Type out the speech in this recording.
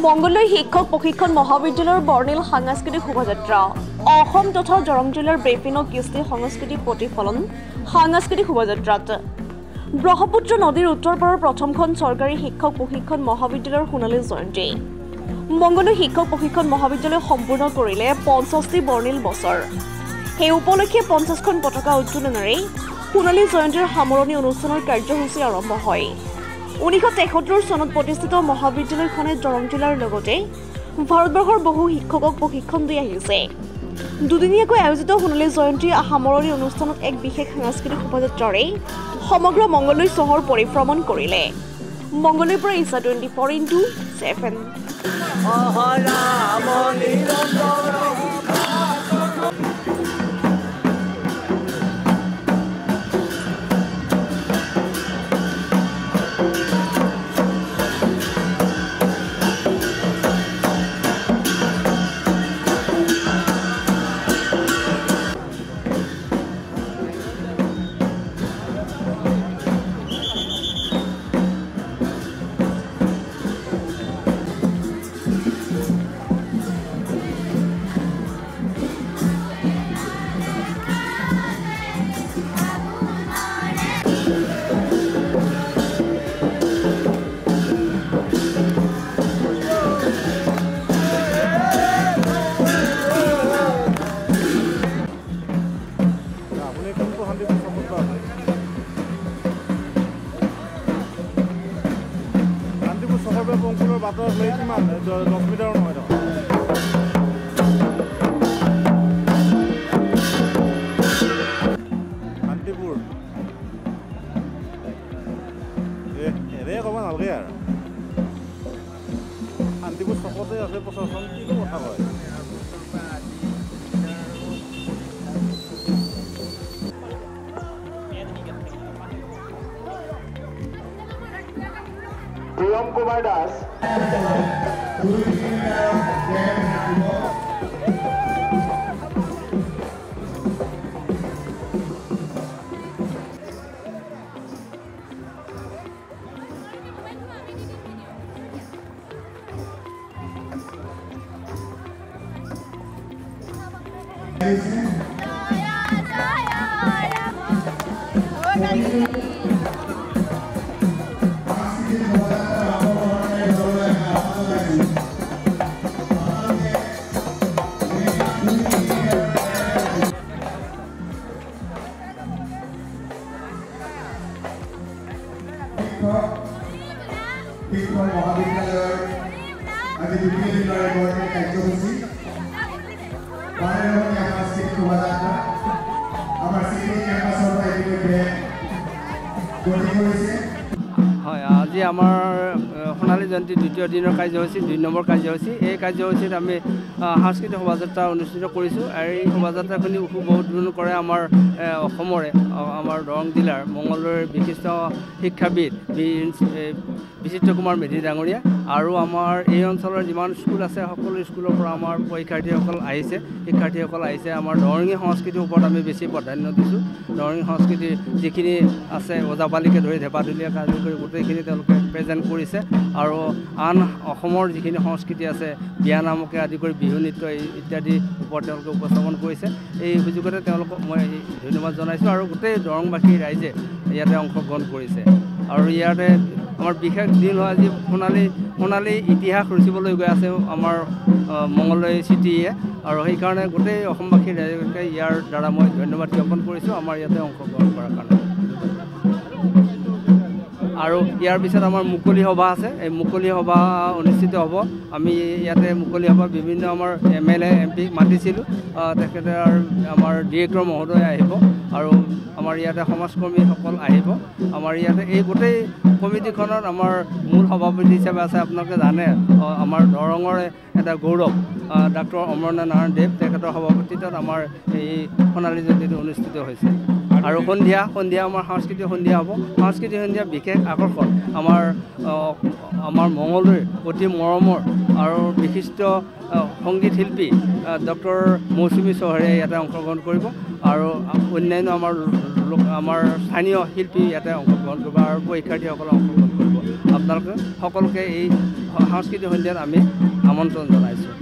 মংগলদৈ শিক্ষক প্ৰশিক্ষণ মহাবিদ্যালয়ৰ বৰ্ণিল সাংস্কৃতিক শোভাযাত্ৰা অসম তথা দৰং জিলাৰ বিভিন্ন কৃষ্টি সংস্কৃতি প্ৰতিফলন সাংস্কৃতিক শোভাযাত্ৰাত ব্ৰহ্মপুত্ৰ নদীৰ উত্তৰ পাৰৰ প্ৰথমখন চৰকাৰী শিক্ষক প্ৰশিক্ষণ মহাবিদ্যালয়ৰ সোণালী জয়ন্তী মংগলদৈ শিক্ষক প্ৰশিক্ষণ মহাবিদ্যালয় সম্পূৰ্ণ কৰিলে ৫৫টি বৰ্ণিল বছৰ সেই উপলক্ষে ৫০খন পতাকা উত্তোলনেৰে সোণালী জয়ন্তীৰ সামৰণি অনুষ্ঠানৰ কাৰ্যসূচী আৰম্ভ হয় ১৯৭৩ চনত প্ৰতিষ্ঠিত মহাবিদ্যালয়খনে দৰং জিলাৰ লগতে ভাৰতবৰ্ষৰ বহু শিক্ষকক প্ৰশিক্ষণ দি আহিছে দুদিনীয়াকৈ আয়োজিত সোণালী জয়ন্তী সামৰণি অনুষ্ঠানত এক বিশেষ সাংস্কৃতিক শোভাযাত্ৰাৰে সমগ্ৰ মংগলদৈ চহৰ পৰিভ্ৰমণ কৰিলে মংগলদৈৰ পৰা ইছা 24x7 বাটত লৈ কিমান 10 মিটাৰ নহয় তো শান্তিপুৰ এৰে ক'ব নালাগে আৰু শান্তিপুৰ চকতে আছে প্ৰশাসন কি কথা কয় প্ৰিয়ম কুমাৰ দাস শিক্ষক মহাবিদ্যালয়ৰ আজি দ্বিতীয় দিনৰ বৰ্ণিল কাৰ্যসূচী সাংস্কৃতিক শোভাযাত্ৰা আমাৰ চিটি কেম্পাছৰ পৰা ইতিমধ্যে গতি কৰিছে হয় আজি আমাৰ সোণালী জয়ন্তী দ্বিতীয় দিনৰ কাৰ্যসূচী ২ নম্বৰ কাৰ্যসূচী এই কাৰ্যসূচীত আমি সাংস্কৃতিক শোভাযাত্ৰা অনুষ্ঠিত কৰিছোঁ আৰু এই শোভাযাত্ৰাখিনি বহুত দূৰ কৰে আমাৰ অসমৰে আমাৰ দৰং জিলাৰ মংগলদৈৰ বিশিষ্ট শিক্ষাবিদ বিচিত্ৰ কুমাৰ মেধি ডাঙৰীয়া আৰু আমাৰ এই অঞ্চলৰ যিমান স্কুল আছে সকলো স্কুলৰ পৰা আমাৰ শিক্ষাৰ্থীসকল আহিছে আমাৰ দৰঙী সংস্কৃতিৰ ওপৰত আমি বেছি প্ৰাধান্য দিছোঁ দৰঙী সংস্কৃতিৰ যিখিনি আছে ওজাপালিকে ধৰি ধেপাধুলীয়া কাৰ্য কৰি গোটেইখিনি তেওঁলোকে প্ৰেজেণ্ট কৰিছে আৰু আন অসমৰ যিখিনি সংস্কৃতি আছে বিয়া নামকে আদি কৰি বিহু নৃত্য ইত্যাদিৰ ওপৰত তেওঁলোকে উপস্থাপন কৰিছে এই সুযোগতে তেওঁলোকক মই ধন্যবাদ জনাইছোঁ আৰু গোটেই দৰংবাসী ৰাইজে ইয়াতে অংশগ্ৰহণ কৰিছে আৰু ইয়াতে আমাৰ বিশেষ দিন হয় আজি সোণালী ইতিহাস ৰচিবলৈ গৈ আছে আমাৰ মংগলদৈ চিটিয়ে আৰু সেইকাৰণে গোটেই অসমবাসী ৰাইজকে ইয়াৰ দ্বাৰা মই ধন্যবাদ জ্ঞাপন কৰিছোঁ আমাৰ ইয়াতে অংশগ্ৰহণ কৰাৰ কাৰণে আৰু ইয়াৰ পিছত আমাৰ মুকলি সভা আছে এই মুকলি সভা অনুষ্ঠিত হ'ব আমি ইয়াতে মুকলি সভা বিভিন্ন আমাৰ MLA MP মাতিছিলোঁ তেখেতে আৰু আমাৰ ডিৰেক্টৰ মহোদয় আহিব আৰু আমাৰ ইয়াতে সমাজকৰ্মীসকল আহিব আমাৰ ইয়াতে এই গোটেই কমিটিখনত আমাৰ মূল সভাপতি হিচাপে আছে আপোনালোকে জানে আমাৰ দৰঙৰে এটা গৌৰৱ ডক্টৰ অমৰেন্দ্ৰ নাৰায়ণ দেৱ তেখেতৰ সভাপতিত্বত আমাৰ এই সোণালী জয়ন্তীটো অনুষ্ঠিত হৈছে আৰু সন্ধিয়া আমাৰ সাংস্কৃতিক সন্ধিয়া হ'ব। সাংস্কৃতিক সন্ধিয়া বিশেষ আকৰ্ষণ আমাৰ মঙলদৈৰ অতি মৰমৰ আৰু বিশিষ্ট সংগীত শিল্পী ডক্টৰ মৌচুমী চৌহাৰে ইয়াতে অংশগ্ৰহণ কৰিব আৰু অন্যান্য আমাৰ স্থানীয় শিল্পী ইয়াতে অংশগ্ৰহণ কৰিব আৰু পৰীক্ষাৰ্থীসকলে অংশগ্ৰহণ কৰিব। আপোনালোকে সকলোকে এই সাংস্কৃতিক সন্ধিয়াত আমি আমন্ত্ৰণ জনাইছোঁ।